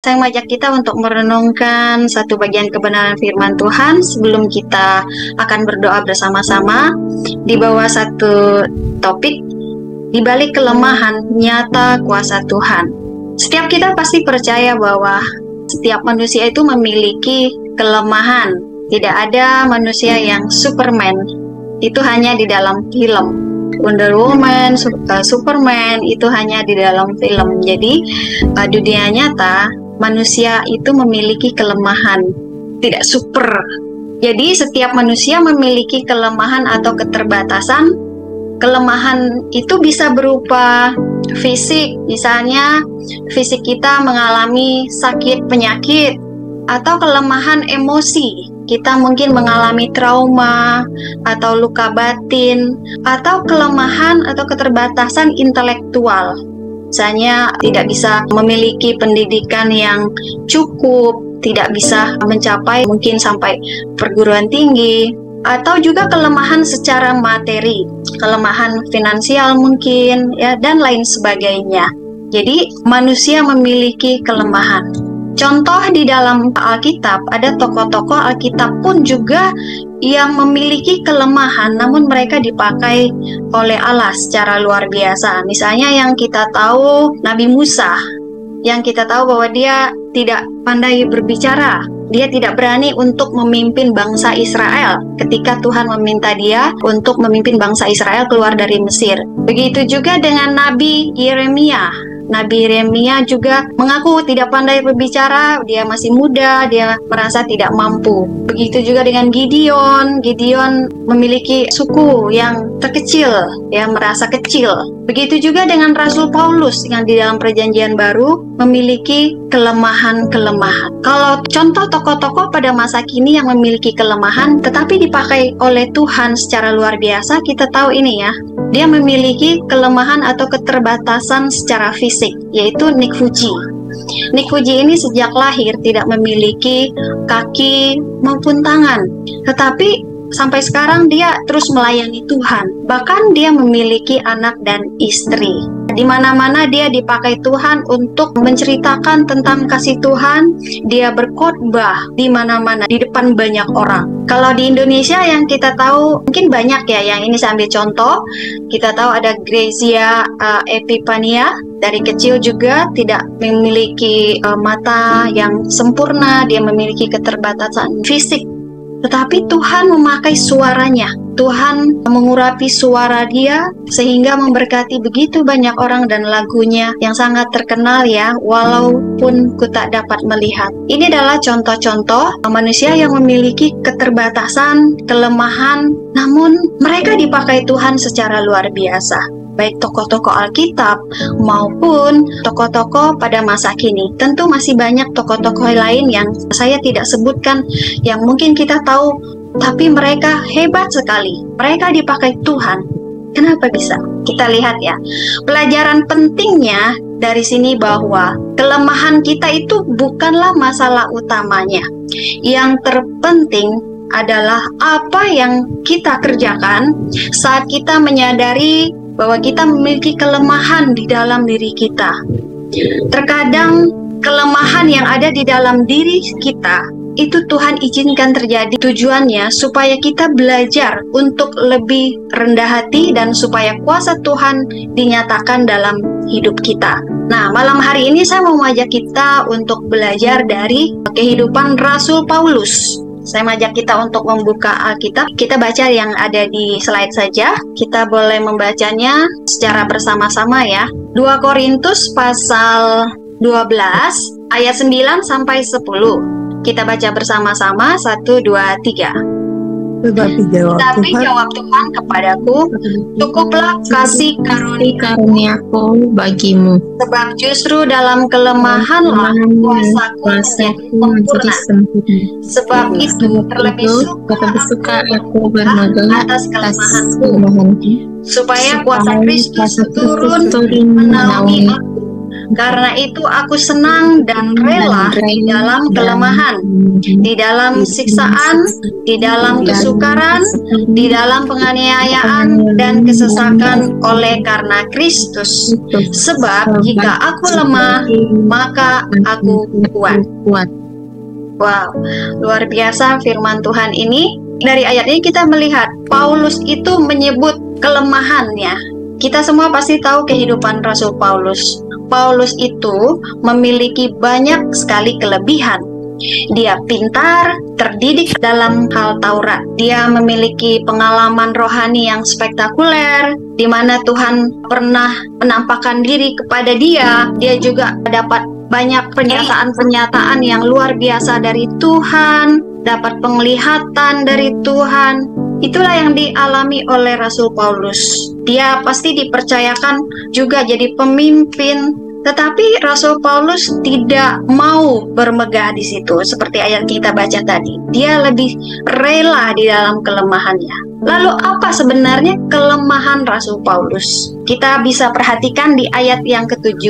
Saya mengajak kita untuk merenungkan satu bagian kebenaran firman Tuhan sebelum kita akan berdoa bersama-sama di bawah satu topik, di balik kelemahan nyata kuasa Tuhan. Setiap kita pasti percaya bahwa setiap manusia itu memiliki kelemahan. Tidak ada manusia yang Superman. Itu hanya di dalam film. Wonder Woman, Superman itu hanya di dalam film. Jadi dunia nyata manusia itu memiliki kelemahan, tidak super. Jadi setiap manusia memiliki kelemahan atau keterbatasan. Kelemahan itu bisa berupa fisik, misalnya fisik kita mengalami sakit penyakit, atau kelemahan emosi. Kita mungkin mengalami trauma atau luka batin, atau kelemahan atau keterbatasan intelektual. Misalnya tidak bisa memiliki pendidikan yang cukup, tidak bisa mencapai mungkin sampai perguruan tinggi, atau juga kelemahan secara materi, kelemahan finansial mungkin, ya, dan lain sebagainya. Jadi manusia memiliki kelemahan. Contoh di dalam Alkitab, ada tokoh-tokoh Alkitab pun juga yang memiliki kelemahan, namun mereka dipakai oleh Allah secara luar biasa. Misalnya yang kita tahu Nabi Musa, yang kita tahu bahwa dia tidak pandai berbicara, dia tidak berani untuk memimpin bangsa Israel ketika Tuhan meminta dia untuk memimpin bangsa Israel keluar dari Mesir. Begitu juga dengan Nabi Yeremia. Nabi Yeremia juga mengaku tidak pandai berbicara, dia masih muda, dia merasa tidak mampu. Begitu juga dengan Gideon. Gideon memiliki suku yang terkecil, ya, merasa kecil. Begitu juga dengan Rasul Paulus yang di dalam Perjanjian Baru memiliki kelemahan-kelemahan. Kalau contoh tokoh-tokoh pada masa kini yang memiliki kelemahan tetapi dipakai oleh Tuhan secara luar biasa, kita tahu ini ya. Dia memiliki kelemahan atau keterbatasan secara fisik, yaitu Nick Fuji. Nick Fuji ini sejak lahir tidak memiliki kaki maupun tangan, tetapi sampai sekarang dia terus melayani Tuhan. Bahkan dia memiliki anak dan istri. Di mana-mana dia dipakai Tuhan untuk menceritakan tentang kasih Tuhan. Dia berkhotbah di mana-mana, di depan banyak orang. Kalau di Indonesia yang kita tahu mungkin banyak ya, yang ini saya ambil contoh. Kita tahu ada Grezia Epipania, dari kecil juga tidak memiliki mata yang sempurna, dia memiliki keterbatasan fisik. Tetapi Tuhan memakai suaranya. Tuhan mengurapi suara dia sehingga memberkati begitu banyak orang, dan lagunya yang sangat terkenal ya, walaupun ku tak dapat melihat. Ini adalah contoh-contoh manusia yang memiliki keterbatasan, kelemahan, namun mereka dipakai Tuhan secara luar biasa. Baik tokoh-tokoh Alkitab maupun tokoh-tokoh pada masa kini. Tentu masih banyak tokoh-tokoh lain yang saya tidak sebutkan, yang mungkin kita tahu, tapi mereka hebat sekali. Mereka dipakai Tuhan. Kenapa bisa? Kita lihat ya. Pelajaran pentingnya dari sini bahwa kelemahan kita itu bukanlah masalah utamanya. Yang terpenting adalah apa yang kita kerjakan saat kita menyadari bahwa kita memiliki kelemahan di dalam diri kita. Terkadang kelemahan yang ada di dalam diri kita itu Tuhan izinkan terjadi, tujuannya supaya kita belajar untuk lebih rendah hati dan supaya kuasa Tuhan dinyatakan dalam hidup kita. Nah, malam hari ini saya mau mengajak kita untuk belajar dari kehidupan Rasul Paulus. Saya mengajak kita untuk membuka Alkitab. Kita baca yang ada di slide saja. Kita boleh membacanya secara bersama-sama ya. 2 Korintus pasal 12 ayat 9 sampai 10. Kita baca bersama-sama, 1, 2, 3. Tapi jawab Tuhan kepadaku, cukuplah kasih karuniaku bagimu. Sebab justru dalam kelemahanlah kuasaku menjadi sempurna. Sebab itu terlebih suka aku bermegah atas kelemahanku, supaya kuasa Kristus turun menaungi aku. Karena itu aku senang dan rela di dalam kelemahan, di dalam siksaan, di dalam kesukaran, di dalam penganiayaan dan kesesakan oleh karena Kristus. Sebab jika aku lemah, maka aku kuat. Wow, luar biasa firman Tuhan ini. Dari ayat ini kita melihat Paulus itu menyebut kelemahannya. Kita semua pasti tahu kehidupan Rasul Paulus. Paulus itu memiliki banyak sekali kelebihan. Dia pintar, terdidik dalam hal Taurat. Dia memiliki pengalaman rohani yang spektakuler, di mana Tuhan pernah menampakkan diri kepada dia. Dia juga dapat banyak pernyataan-pernyataan yang luar biasa dari Tuhan, dapat penglihatan dari Tuhan. Itulah yang dialami oleh Rasul Paulus. Dia pasti dipercayakan juga jadi pemimpin, tetapi Rasul Paulus tidak mau bermegah di situ, seperti ayat kita baca tadi. Dia lebih rela di dalam kelemahannya. Lalu apa sebenarnya kelemahan Rasul Paulus? Kita bisa perhatikan di ayat yang ke-7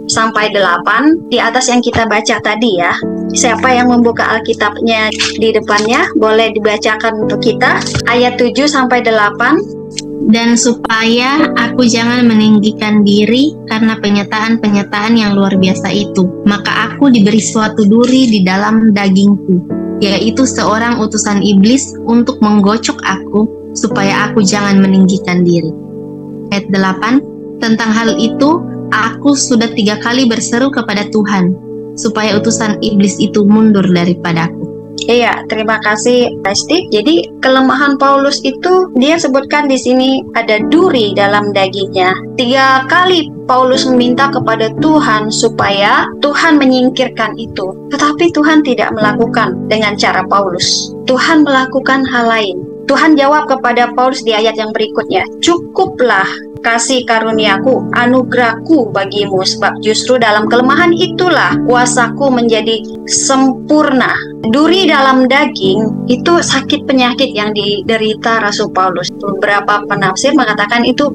sampai 8 di atas yang kita baca tadi ya. Siapa yang membuka Alkitabnya di depannya boleh dibacakan untuk kita ayat 7 sampai 8. Dan supaya aku jangan meninggikan diri karena penyataan-penyataan yang luar biasa itu, maka aku diberi suatu duri di dalam dagingku, yaitu seorang utusan iblis untuk menggocok aku, supaya aku jangan meninggikan diri. Ayat 8, tentang hal itu, aku sudah 3 kali berseru kepada Tuhan, supaya utusan iblis itu mundur daripadaku. Iya, terima kasih Resti. Jadi kelemahan Paulus itu dia sebutkan di sini ada duri dalam dagingnya. 3 kali Paulus meminta kepada Tuhan supaya Tuhan menyingkirkan itu. Tetapi Tuhan tidak melakukan dengan cara Paulus. Tuhan melakukan hal lain. Tuhan jawab kepada Paulus di ayat yang berikutnya, cukuplah kasih karuniaku, anugerahku bagimu, sebab justru dalam kelemahan itulah kuasaku menjadi sempurna. Duri dalam daging itu sakit penyakit yang diderita Rasul Paulus. Beberapa penafsir mengatakan itu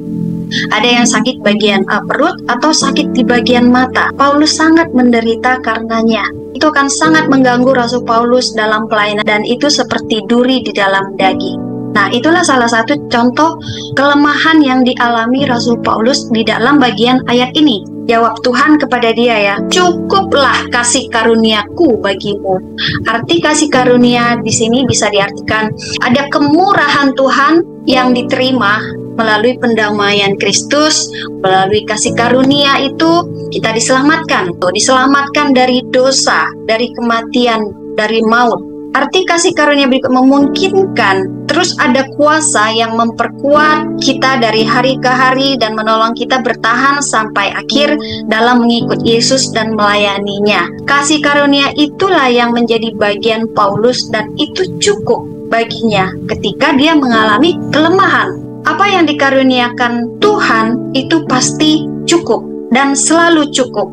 ada yang sakit bagian perut atau sakit di bagian mata. Paulus sangat menderita karenanya. Itu akan sangat mengganggu Rasul Paulus dalam pelayanan, dan itu seperti duri di dalam daging. Nah, itulah salah satu contoh kelemahan yang dialami Rasul Paulus di dalam bagian ayat ini. Jawab Tuhan kepada dia ya, cukuplah kasih karuniaku bagimu. Arti kasih karunia di sini bisa diartikan ada kemurahan Tuhan yang diterima melalui pendamaian Kristus, melalui kasih karunia itu kita diselamatkan dari dosa, dari kematian, dari maut. Arti kasih karunia berikut memungkinkan terus ada kuasa yang memperkuat kita dari hari ke hari dan menolong kita bertahan sampai akhir dalam mengikut Yesus dan melayaninya. Kasih karunia itulah yang menjadi bagian Paulus dan itu cukup baginya ketika dia mengalami kelemahan. Apa yang dikaruniakan Tuhan itu pasti cukup dan selalu cukup.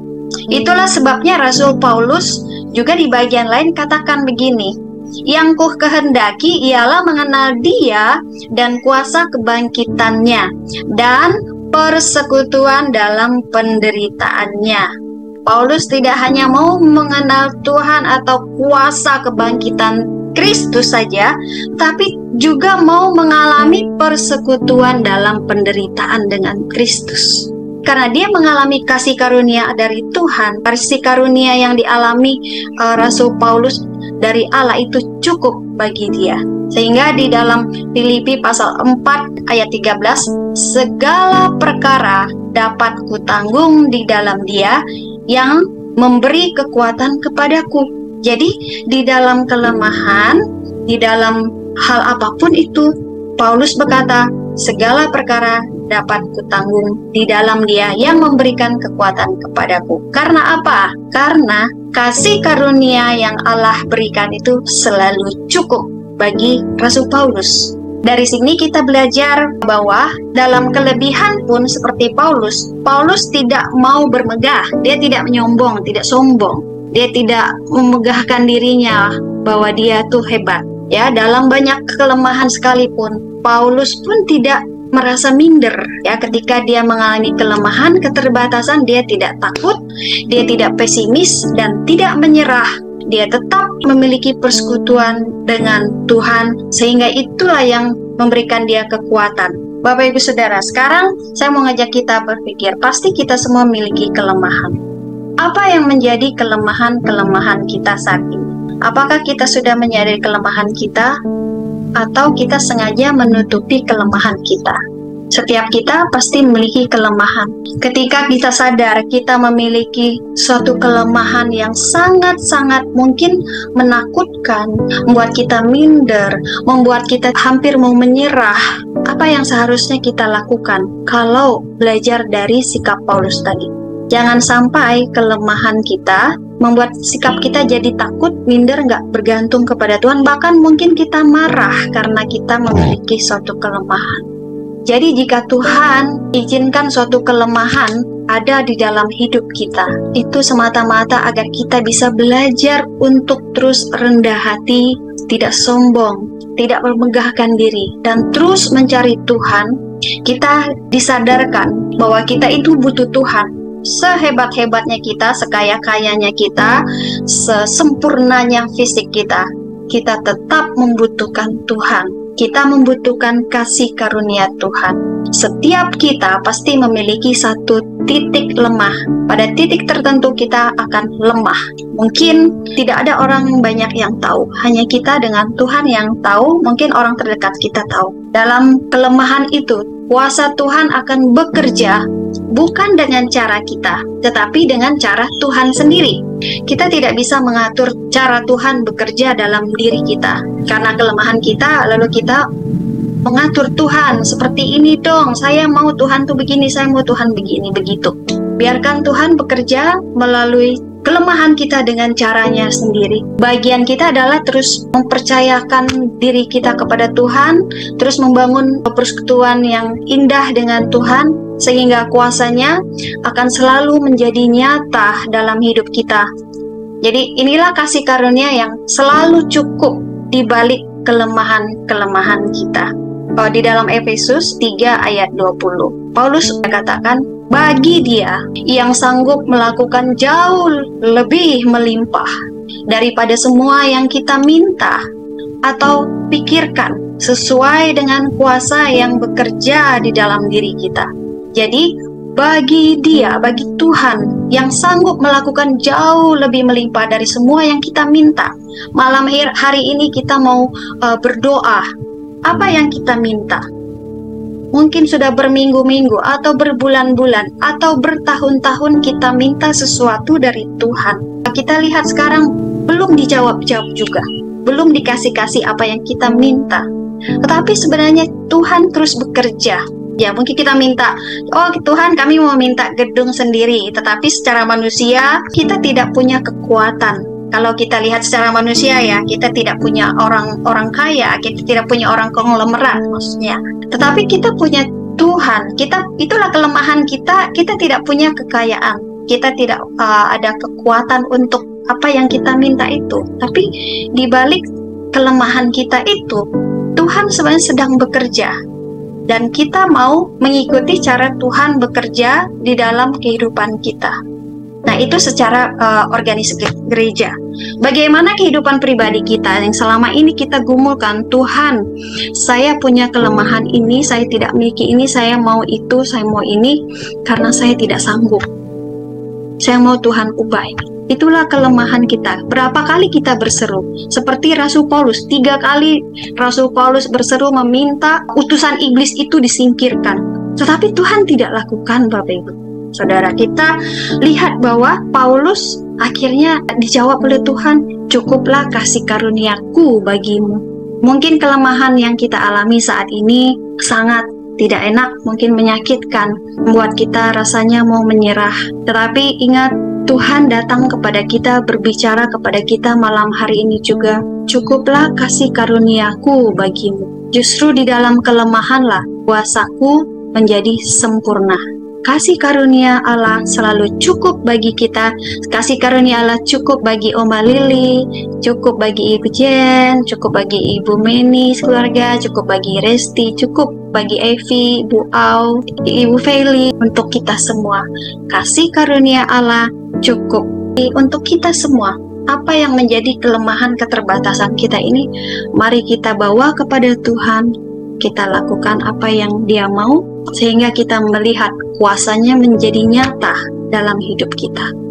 Itulah sebabnya Rasul Paulus juga di bagian lain katakan begini, yang ku kehendaki ialah mengenal Dia dan kuasa kebangkitannya dan persekutuan dalam penderitaannya. Paulus tidak hanya mau mengenal Tuhan atau kuasa kebangkitan Kristus saja, tapi juga mau mengalami persekutuan dalam penderitaan dengan Kristus. Karena dia mengalami kasih karunia dari Tuhan, kasih karunia yang dialami Rasul Paulus dari Allah itu cukup bagi dia. Sehingga di dalam Filipi pasal 4 ayat 13, segala perkara dapat kutanggung di dalam Dia yang memberi kekuatan kepadaku. Jadi di dalam kelemahan, di dalam hal apapun itu, Paulus berkata, segala perkara dapat kutanggung di dalam Dia yang memberikan kekuatan kepadaku. Karena apa? Karena kasih karunia yang Allah berikan itu selalu cukup bagi Rasul Paulus. Dari sini kita belajar bahwa dalam kelebihan pun seperti Paulus, Paulus tidak mau bermegah, dia tidak menyombong, tidak sombong. Dia tidak memegahkan dirinya bahwa dia tuh hebat. Ya, dalam banyak kelemahan sekalipun, Paulus pun tidak merasa minder ya. Ketika dia mengalami kelemahan, keterbatasan, dia tidak takut, dia tidak pesimis dan tidak menyerah. Dia tetap memiliki persekutuan dengan Tuhan, sehingga itulah yang memberikan dia kekuatan. Bapak Ibu Saudara, sekarang saya mau ngajak kita berpikir, pasti kita semua memiliki kelemahan. Apa yang menjadi kelemahan-kelemahan kita saat ini? Apakah kita sudah menyadari kelemahan kita, atau kita sengaja menutupi kelemahan kita? Setiap kita pasti memiliki kelemahan. Ketika kita sadar kita memiliki suatu kelemahan yang sangat-sangat mungkin menakutkan, membuat kita minder, membuat kita hampir mau menyerah, apa yang seharusnya kita lakukan kalau belajar dari sikap Paulus tadi? Jangan sampai kelemahan kita membuat sikap kita jadi takut, minder, nggak bergantung kepada Tuhan. Bahkan mungkin kita marah karena kita memiliki suatu kelemahan. Jadi jika Tuhan izinkan suatu kelemahan ada di dalam hidup kita, itu semata-mata agar kita bisa belajar untuk terus rendah hati, tidak sombong, tidak memegahkan diri, dan terus mencari Tuhan. Kita disadarkan bahwa kita itu butuh Tuhan. Sehebat-hebatnya kita, sekaya-kayanya kita, sesempurnanya fisik kita, kita tetap membutuhkan Tuhan. Kita membutuhkan kasih karunia Tuhan. Setiap kita pasti memiliki satu titik lemah. Pada titik tertentu kita akan lemah. Mungkin tidak ada orang banyak yang tahu, hanya kita dengan Tuhan yang tahu, mungkin orang terdekat kita tahu. Dalam kelemahan itu, kuasa Tuhan akan bekerja bukan dengan cara kita, tetapi dengan cara Tuhan sendiri. Kita tidak bisa mengatur cara Tuhan bekerja dalam diri kita. Karena kelemahan kita, lalu kita mengatur Tuhan, seperti ini dong, saya mau Tuhan tuh begini, saya mau Tuhan begini, begitu. Biarkan Tuhan bekerja melalui kelemahan kita dengan caranya sendiri. Bagian kita adalah terus mempercayakan diri kita kepada Tuhan, terus membangun persekutuan yang indah dengan Tuhan, sehingga kuasanya akan selalu menjadi nyata dalam hidup kita. Jadi inilah kasih karunia yang selalu cukup di balik kelemahan-kelemahan kita. Di dalam Efesus 3 ayat 20, Paulus katakan, bagi Dia yang sanggup melakukan jauh lebih melimpah daripada semua yang kita minta atau pikirkan, sesuai dengan kuasa yang bekerja di dalam diri kita. Jadi bagi Dia, bagi Tuhan yang sanggup melakukan jauh lebih melimpah dari semua yang kita minta. Malam hari ini kita mau berdoa. Apa yang kita minta? Mungkin sudah berminggu-minggu atau berbulan-bulan atau bertahun-tahun kita minta sesuatu dari Tuhan. Kita lihat sekarang belum dijawab-jawab juga, belum dikasih-kasih apa yang kita minta. Tetapi sebenarnya Tuhan terus bekerja. Ya, mungkin kita minta, oh Tuhan kami mau minta gedung sendiri, tetapi secara manusia kita tidak punya kekuatan. Kalau kita lihat secara manusia ya, kita tidak punya orang kaya, kita tidak punya orang konglomerat maksudnya. Tetapi kita punya Tuhan. Itulah kelemahan kita. Kita tidak punya kekayaan. Kita tidak ada kekuatan untuk apa yang kita minta itu. Tapi di balik kelemahan kita itu, Tuhan sebenarnya sedang bekerja. Dan kita mau mengikuti cara Tuhan bekerja di dalam kehidupan kita. Nah, itu secara organisasi gereja. Bagaimana kehidupan pribadi kita yang selama ini kita gumulkan, Tuhan, saya punya kelemahan ini, saya tidak memiliki ini, saya mau itu, saya mau ini, karena saya tidak sanggup. Saya mau Tuhan ubah ini. Itulah kelemahan kita. Berapa kali kita berseru? Seperti Rasul Paulus, 3 kali Rasul Paulus berseru meminta utusan iblis itu disingkirkan. Tetapi Tuhan tidak lakukan, Bapak Ibu. Saudara, kita lihat bahwa Paulus akhirnya dijawab oleh Tuhan, cukuplah kasih karuniaku bagimu. Mungkin kelemahan yang kita alami saat ini sangat tidak enak, mungkin menyakitkan, membuat kita rasanya mau menyerah. Tetapi ingat, Tuhan datang kepada kita, berbicara kepada kita malam hari ini juga, cukuplah kasih karuniaku bagimu. Justru di dalam kelemahanlah kuasaku menjadi sempurna. kasih karunia Allah selalu cukup bagi kita. Kasih karunia Allah cukup bagi Oma Lili, cukup bagi Ibu Jen, cukup bagi Ibu Meni keluarga, cukup bagi Resti, cukup bagi Evi, Ibu Au, Ibu Feli, untuk kita semua. Kasih karunia Allah cukup untuk kita semua. Apa yang menjadi kelemahan keterbatasan kita ini, mari kita bawa kepada Tuhan. Kita lakukan apa yang Dia mau, sehingga kita melihat kuasanya menjadi nyata dalam hidup kita.